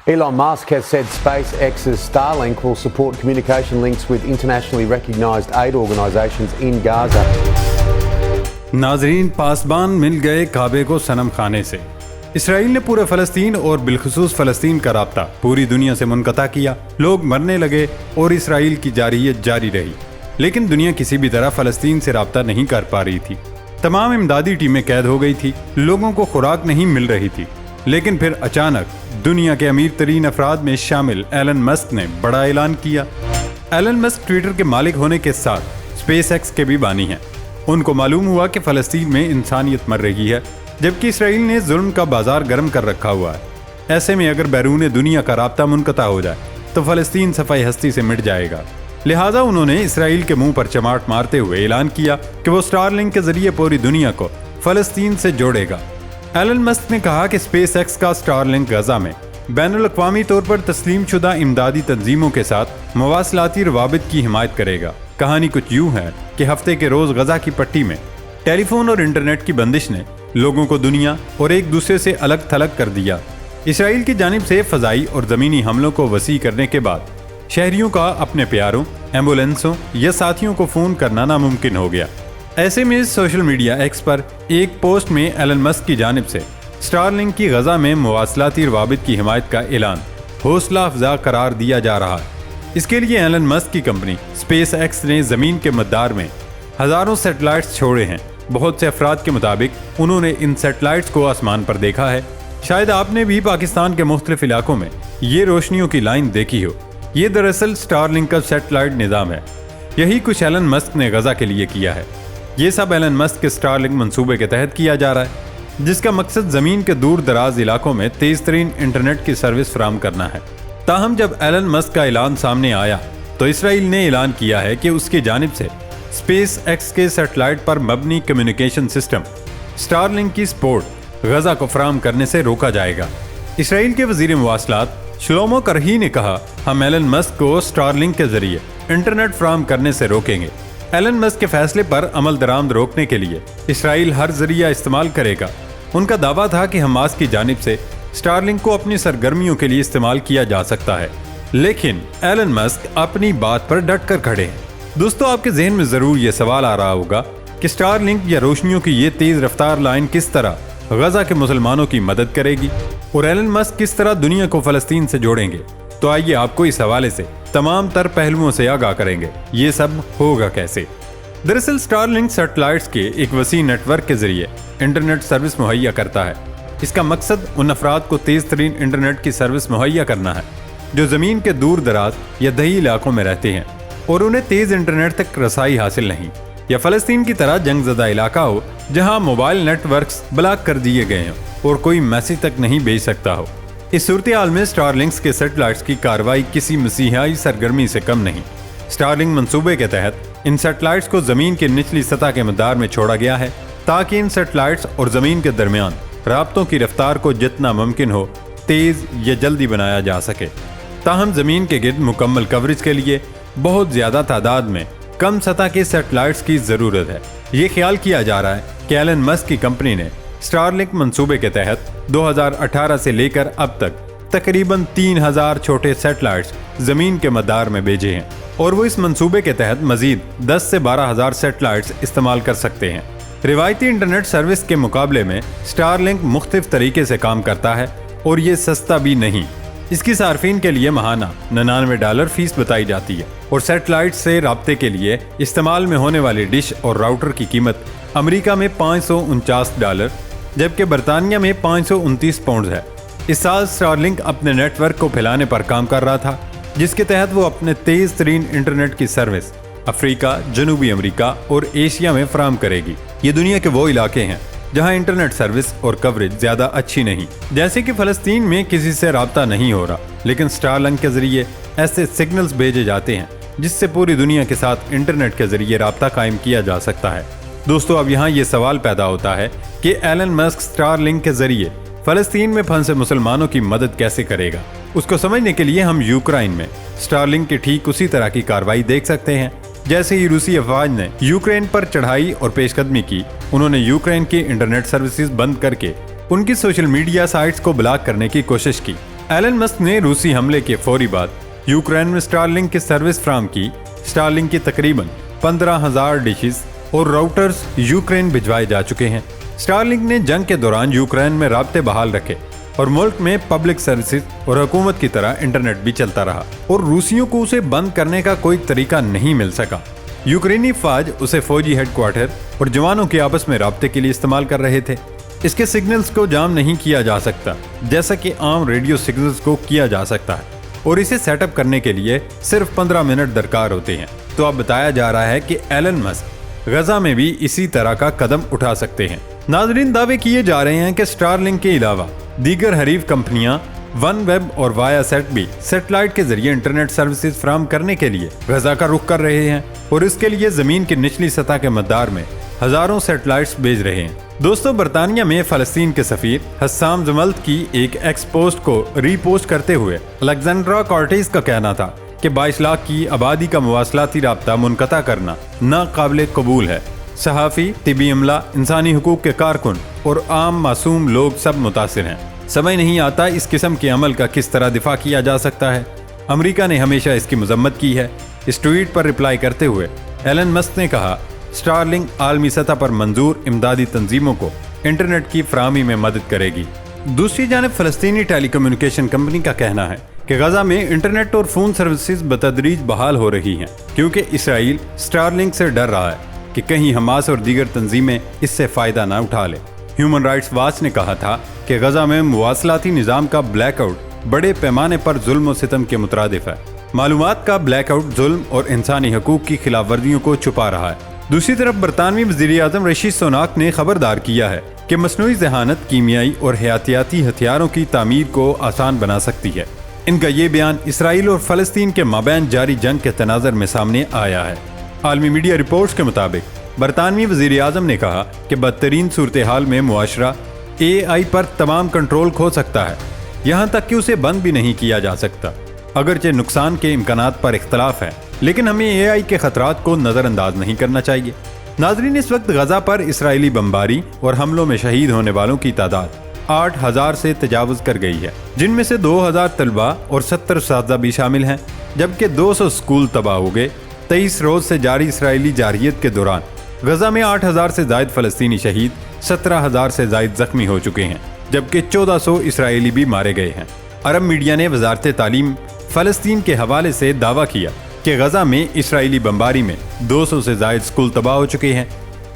Elon Musk has said SpaceX's Starlink will support communication links with internationally recognized aid organizations in Gaza. ناظرین، پاسبان مل گئے کعبے کو صنم خانے سے۔ اسرائیل نے پورے فلسطین اور بالخصوص فلسطین کا رابطہ پوری دنیا سے منقطع کیا، لوگ مرنے لگے اور اسرائیل کی جارحیت جاری رہی، لیکن دنیا کسی بھی طرح فلسطین سے رابطہ نہیں کر پا رہی تھی۔ تمام امدادی ٹیمیں قید ہو گئی تھی، لوگوں کو خوراک نہیں مل رہی تھی، لیکن پھر اچانک دنیا کے امیر ترین افراد میں شامل ایلن مسک نے بڑا اعلان کیا۔ ایلن مسک ٹویٹر کے مالک ہونے کے ساتھ اسپیس ایکس کے بھی بانی ہیں۔ ان کو معلوم ہوا کہ فلسطین میں انسانیت مر رہی ہے، جبکہ اسرائیل نے ظلم کا بازار گرم کر رکھا ہوا ہے۔ ایسے میں اگر بیرون دنیا کا رابطہ منقطع ہو جائے تو فلسطین صفحہ ہستی سے مٹ جائے گا۔ لہٰذا انہوں نے اسرائیل کے منہ پر چماٹ مارتے ہوئے اعلان کیا کہ وہ سٹار لنک کے ذریعے پوری دنیا کو فلسطین سے جوڑے گا۔ ایلن مسک نے کہا کہ اسپیس ایکس کا سٹار لنک غزہ میں بین الاقوامی طور پر تسلیم شدہ امدادی تنظیموں کے ساتھ مواصلاتی روابط کی حمایت کرے گا۔ کہانی کچھ یوں ہے کہ ہفتے کے روز غزہ کی پٹی میں ٹیلی فون اور انٹرنیٹ کی بندش نے لوگوں کو دنیا اور ایک دوسرے سے الگ تھلگ کر دیا۔ اسرائیل کی جانب سے فضائی اور زمینی حملوں کو وسیع کرنے کے بعد شہریوں کا اپنے پیاروں، ایمبولینسوں یا ساتھیوں کو فون کرنا ناممکن ہو گیا۔ ایسے میں سوشل میڈیا ایکس پر ایک پوسٹ میں ایلن مسک کی جانب سے سٹار لنک کی غزہ میں مواصلاتی روابط کی حمایت کا اعلان حوصلہ افزا قرار دیا جا رہا ہے۔ اس کے لیے ایلن مسک کی کمپنی اسپیس ایکس نے زمین کے مدار میں ہزاروں سیٹلائٹس چھوڑے ہیں۔ بہت سے افراد کے مطابق انہوں نے ان سیٹلائٹس کو آسمان پر دیکھا ہے۔ شاید آپ نے بھی پاکستان کے مختلف علاقوں میں یہ روشنیوں کی لائن دیکھی ہو۔ یہ دراصل سٹار لنک کا سیٹلائٹ نظام ہے۔ یہی کچھ ایلن مسک نے غزہ کے لیے کیا ہے۔ یہ سب ایلن مسک کے سٹار لنک منصوبے کے تحت کیا جا رہا ہے، جس کا مقصد زمین کے دور دراز علاقوں میں تیز ترین انٹرنیٹ کی سروس فراہم کرنا ہے۔ تاہم جب ایلن مسک کا اعلان سامنے آیا تو اسرائیل نے اعلان کیا ہے کہ اس کی جانب سے اسپیس ایکس کے سیٹلائٹ پر مبنی کمیونیکیشن سسٹم سٹار لنک کی سپورٹ غزہ کو فراہم کرنے سے روکا جائے گا۔ اسرائیل کے وزیر مواصلات شلومو کرہی نے کہا، ہم ایلن مسک کو سٹار لنک کے ذریعے انٹرنیٹ فراہم کرنے سے روکیں گے۔ ایلن مسک کے فیصلے پر عمل درآمد روکنے کے لیے اسرائیل ہر ذریعہ استعمال کرے گا۔ ان کا دعویٰ تھا کہ حماس کی جانب سے سٹار لنک کو اپنی سرگرمیوں کے لیے استعمال کیا جا سکتا ہے، لیکن ایلن مسک اپنی بات پر ڈٹ کر کھڑے ہیں۔ دوستو، آپ کے ذہن میں ضرور یہ سوال آ رہا ہوگا کہ سٹار لنک یا روشنیوں کی یہ تیز رفتار لائن کس طرح غزہ کے مسلمانوں کی مدد کرے گی اور ایلن مسک کس طرح دنیا کو فلسطین سے جوڑیں گے۔ تو آئیے آپ کو اس حوالے سے تمام تر پہلوؤں سے آگاہ کریں گے۔ یہ سب ہوگا کیسے؟ دراصل سٹار لنک سیٹلائٹس کے ایک وسیع نیٹ ورک کے ذریعے انٹرنیٹ سروس مہیا کرتا ہے۔ اس کا مقصد ان افراد کو تیز ترین انٹرنیٹ کی سروس مہیا کرنا ہے جو زمین کے دور دراز یا دیہی علاقوں میں رہتے ہیں اور انہیں تیز انٹرنیٹ تک رسائی حاصل نہیں، یا فلسطین کی طرح جنگ زدہ علاقہ ہو جہاں موبائل نیٹ ورکس بلاک کر دیے گئے ہیں اور کوئی میسیج تک نہیں بھیج سکتا ہو۔ اس صورتحال میں سٹار لنکس کے سیٹلائٹس کی کارروائی کسی مسیحائی سرگرمی سے کم نہیں۔ سٹار لنک منصوبے کے تحت ان سیٹلائٹس کو زمین کی نچلی سطح کے مدار میں چھوڑا گیا ہے تاکہ ان سیٹلائٹس اور زمین کے درمیان رابطوں کی رفتار کو جتنا ممکن ہو تیز یا جلدی بنایا جا سکے۔ تاہم زمین کے گرد مکمل کوریج کے لیے بہت زیادہ تعداد میں کم سطح کے سیٹلائٹس کی ضرورت ہے۔ یہ خیال کیا جا رہا ہے کہ ایلن مسک کی کمپنی نے سٹار لنک منصوبے کے تحت 2018 سے لے کر اب تک تقریباً 3000 چھوٹے سیٹلائٹس زمین کے مدار میں بھیجے ہیں، اور وہ اس منصوبے کے تحت مزید 10 سے 12,000 سیٹلائٹس استعمال کر سکتے ہیں۔ روایتی انٹرنیٹ سروس کے مقابلے میں سٹار لنک مختلف طریقے سے کام کرتا ہے اور یہ سستا بھی نہیں۔ اس کی صارفین کے لیے ماہانہ $99 فیس بتائی جاتی ہے، اور سیٹلائٹ سے رابطے کے لیے استعمال میں ہونے والی ڈش اور راؤٹر کی قیمت امریکہ میں $549 جبکہ برطانیہ میں £529 ہے۔ اس سال سٹار لنک اپنے نیٹ ورک کو پھیلانے پر کام کر رہا تھا، جس کے تحت وہ اپنے تیز ترین انٹرنیٹ کی سروس افریقہ، جنوبی امریکہ اور ایشیا میں فراہم کرے گی۔ یہ دنیا کے وہ علاقے ہیں جہاں انٹرنیٹ سروس اور کوریج زیادہ اچھی نہیں، جیسے کہ فلسطین میں کسی سے رابطہ نہیں ہو رہا، لیکن سٹار لنک کے ذریعے ایسے سگنلز بھیجے جاتے ہیں جس سے پوری دنیا کے ساتھ انٹرنیٹ کے ذریعے رابطہ قائم کیا جا سکتا ہے۔ دوستو، اب یہاں یہ سوال پیدا ہوتا ہے کہ ایلن مسک سٹار لنک کے ذریعے فلسطین میں پھنسے مسلمانوں کی مدد کیسے کرے گا؟ اس کو سمجھنے کے لیے ہم یوکرائن میں سٹار لنک کی ٹھیک اسی طرح کی کارروائی دیکھ سکتے ہیں جیسے ہی روسی افواج نے یوکرین پر چڑھائی اور پیش قدمی کی۔ انہوں نے یوکرین کی انٹرنیٹ سروسز بند کر کے ان کی سوشل میڈیا سائٹس کو بلاک کرنے کی کوشش کی۔ ایلن مسک نے روسی حملے کے فوری بعد یوکرین میں اسٹارلنک کی سروس فراہم کی۔ اسٹارلنک کی تقریباً 15,000 ڈشز اور راؤٹرز یوکرین بھجوائے جا چکے ہیں۔ اسٹارلنک نے جنگ کے دوران یوکرین میں رابطے بحال رکھے اور ملک میں پبلک سروسز اور حکومت کی طرح انٹرنیٹ بھی چلتا رہا، اور روسیوں کو اسے بند کرنے کا کوئی طریقہ نہیں مل سکا۔ یوکرینی فوج اسے فوجی ہیڈ کوارٹر اور جوانوں کے آپس میں رابطے کے لیے استعمال کر رہے تھے۔ اس کے سگنلز کو جام نہیں کیا جا سکتا جیسا کہ عام ریڈیو سگنلز کو کیا جا سکتا ہے، اور اسے سیٹ اپ کرنے کے لیے صرف 15 منٹ درکار ہوتے ہیں۔ تو اب بتایا جا رہا ہے کہ ایلن مسک غزہ میں بھی اسی طرح کا قدم اٹھا سکتے ہیں۔ ناظرین، دعوے کیے جا رہے ہیں کہ اسٹارلنک کے علاوہ دیگر حریف کمپنیاں ون ویب اور وایا سیٹ بھی سیٹلائٹ کے ذریعے انٹرنیٹ سروسز فراہم کرنے کے لیے غزہ کا رخ کر رہے ہیں، اور اس کے لیے زمین کی نچلی سطح کے مدار میں ہزاروں سیٹلائٹس بھیج رہے ہیں۔ دوستو، برطانیہ میں فلسطین کے سفیر حسام زملت کی ایک ایکس پوسٹ کو ری پوسٹ کرتے ہوئے الیگزینڈرا کارٹیز کا کہنا تھا کہ 22 لاکھ کی آبادی کا مواصلاتی رابطہ منقطع کرنا ناقابل قبول ہے۔ صحافی، طبی عملہ، انسانی حقوق کے کارکن اور عام معصوم لوگ سب متاثر ہیں۔ سمجھ نہیں آتا اس قسم کے عمل کا کس طرح دفاع کیا جا سکتا ہے۔ امریکہ نے ہمیشہ اس کی مذمت کی ہے۔ اس ٹویٹ پر رپلائی کرتے ہوئے ایلن مسک نے کہا، اسٹارلنک عالمی سطح پر منظور امدادی تنظیموں کو انٹرنیٹ کی فراہمی میں مدد کرے گی۔ دوسری جانب فلسطینی ٹیلی کمیونیکیشن کمپنی کا کہنا ہے کہ غزہ میں انٹرنیٹ اور فون سروسز بتدریج بحال ہو رہی ہیں، کیونکہ اسرائیل اسٹارلنک سے ڈر رہا ہے کہ کہیں حماس اور دیگر تنظیمیں اس سے فائدہ نہ اٹھا لیں۔ ہیومن رائٹس واچ نے کہا تھا کہ غزہ میں مواصلاتی نظام کا بلیک آؤٹ بڑے پیمانے پر ظلم و ستم کے مترادف ہے۔ معلومات کا بلیک آؤٹ ظلم اور انسانی حقوق کی خلاف ورزیوں کو چھپا رہا ہے۔ دوسری طرف برطانوی وزیر اعظم رشی سوناک نے خبردار کیا ہے کہ مصنوعی ذہانت کیمیائی اور حیاتیاتی ہتھیاروں کی تعمیر کو آسان بنا سکتی ہے۔ ان کا یہ بیان اسرائیل اور فلسطین کے مابین جاری جنگ کے تناظر میں سامنے آیا ہے۔ عالمی میڈیا رپورٹس کے مطابق برطانوی وزیر اعظم نے کہا کہ بدترین صورتحال میں معاشرہ AI پر تمام کنٹرول کھو سکتا ہے، یہاں تک کہ اسے بند بھی نہیں کیا جا سکتا۔ اگرچہ نقصان کے امکانات پر اختلاف ہے، لیکن ہمیں AI کے خطرات کو نظر انداز نہیں کرنا چاہیے۔ ناظرین، اس وقت غزہ پر اسرائیلی بمباری اور حملوں میں شہید ہونے والوں کی تعداد 8,000 سے تجاوز کر گئی ہے، جن میں سے 2,000 طلباء اور 70 اساتذہ بھی شامل ہیں، جبکہ 200 اسکول تباہ ہو گئے۔ 23 روز سے جاری اسرائیلی جارحیت کے دوران غزہ میں 8,000 سے زائد فلسطینی شہید، 17,000 سے زائد زخمی ہو چکے ہیں، جبکہ 1,400 اسرائیلی بھی مارے گئے ہیں۔ عرب میڈیا نے وزارت تعلیم فلسطین کے حوالے سے دعویٰ کیا کہ غزہ میں اسرائیلی بمباری میں 200 سے زائد اسکول تباہ ہو چکے ہیں،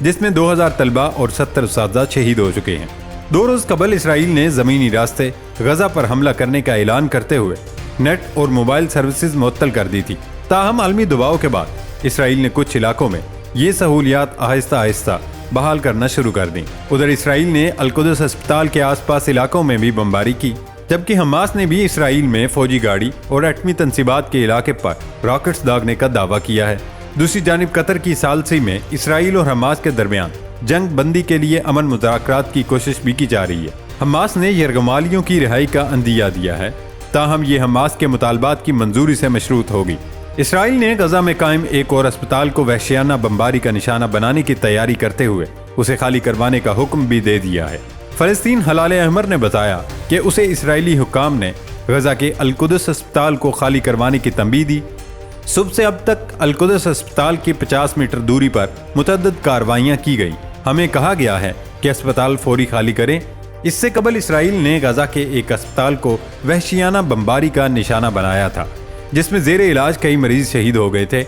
جس میں 2,000 طلباء اور 70 اساتذہ شہید ہو چکے ہیں۔ 2 روز قبل اسرائیل نے زمینی راستے غزہ پر حملہ کرنے کا اعلان کرتے ہوئے نیٹ اور موبائل سروسز معطل کر دی تھی۔ تاہم عالمی دباؤ کے بعد اسرائیل نے کچھ علاقوں میں یہ سہولیات آہستہ آہستہ بحال کرنا شروع کر دیں۔ ادھر اسرائیل نے القدس ہسپتال کے آس پاس علاقوں میں بھی بمباری کی، جبکہ حماس نے بھی اسرائیل میں فوجی گاڑی اور ایٹمی تنصیبات کے علاقے پر راکٹس داغنے کا دعویٰ کیا ہے۔ دوسری جانب قطر کی ثالثی میں اسرائیل اور حماس کے درمیان جنگ بندی کے لیے امن مذاکرات کی کوشش بھی کی جا رہی ہے۔ حماس نے یرغمالیوں کی رہائی کا عندیہ دیا ہے، تاہم یہ حماس کے مطالبات کی منظوری سے مشروط ہوگی۔ اسرائیل نے غزہ میں قائم ایک اور اسپتال کو وحشیانہ بمباری کا نشانہ بنانے کی تیاری کرتے ہوئے اسے خالی کروانے کا حکم بھی دے دیا ہے۔ فلسطین ہلال احمر نے بتایا کہ اسے اسرائیلی حکام نے غزہ کے القدس اسپتال کو خالی کروانے کی تنبیہ دی۔ صبح سے اب تک القدس اسپتال کی 50 میٹر دوری پر متعدد کارروائیاں کی گئی۔ ہمیں کہا گیا ہے کہ اسپتال فوری خالی کریں۔ اس سے قبل اسرائیل نے غزہ کے ایک اسپتال کو وحشیانہ بمباری کا نشانہ بنایا تھا، جس میں زیر علاج کئی مریض شہید ہو گئے تھے۔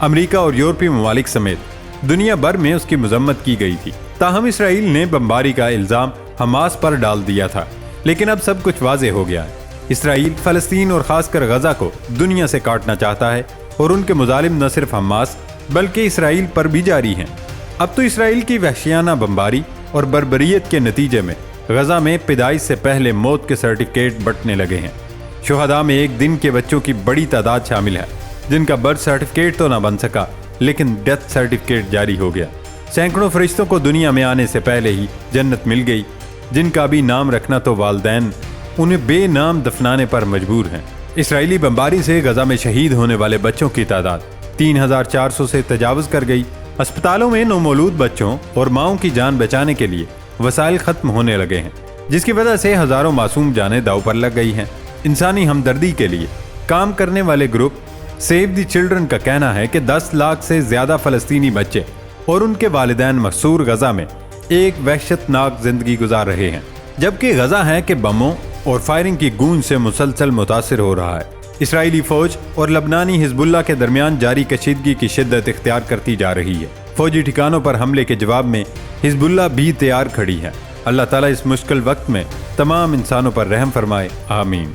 امریکہ اور یورپی ممالک سمیت دنیا بھر میں اس کی مذمت کی گئی تھی۔ تاہم اسرائیل نے بمباری کا الزام حماس پر ڈال دیا تھا، لیکن اب سب کچھ واضح ہو گیا ہے۔ اسرائیل فلسطین اور خاص کر غزہ کو دنیا سے کاٹنا چاہتا ہے، اور ان کے مظالم نہ صرف حماس بلکہ اسرائیل پر بھی جاری ہیں۔ اب تو اسرائیل کی وحشیانہ بمباری اور بربریت کے نتیجے میں غزہ میں پیدائش سے پہلے موت کے سرٹیفکیٹ بٹنے لگے ہیں۔ شہداء میں ایک دن کے بچوں کی بڑی تعداد شامل ہے، جن کا برتھ سرٹیفکیٹ تو نہ بن سکا لیکن ڈیتھ سرٹیفکیٹ جاری ہو گیا۔ سینکڑوں فرشتوں کو دنیا میں آنے سے پہلے ہی جنت مل گئی، جن کا بھی نام رکھنا تو والدین انہیں بے نام دفنانے پر مجبور ہیں۔ اسرائیلی بمباری سے غزہ میں شہید ہونے والے بچوں کی تعداد 3,400 سے تجاوز کر گئی۔ اسپتالوں میں نومولود بچوں اور ماؤں کی جان بچانے کے لیے وسائل ختم ہونے لگے ہیں، جس کی وجہ سے ہزاروں معصوم جانیں داؤ پر لگ گئی ہیں۔ انسانی ہمدردی کے لیے کام کرنے والے گروپ سیو دی چلڈرن کا کہنا ہے کہ 10 لاکھ سے زیادہ فلسطینی بچے اور ان کے والدین محصور غزہ میں ایک وحشت ناک زندگی گزار رہے ہیں، جبکہ غزہ ہے کہ بموں اور فائرنگ کی گونج سے مسلسل متاثر ہو رہا ہے۔ اسرائیلی فوج اور لبنانی حزب اللہ کے درمیان جاری کشیدگی کی شدت اختیار کرتی جا رہی ہے۔ فوجی ٹھکانوں پر حملے کے جواب میں حزب اللہ بھی تیار کھڑی ہے۔ اللہ تعالیٰ اس مشکل وقت میں تمام انسانوں پر رحم فرمائے، آمین۔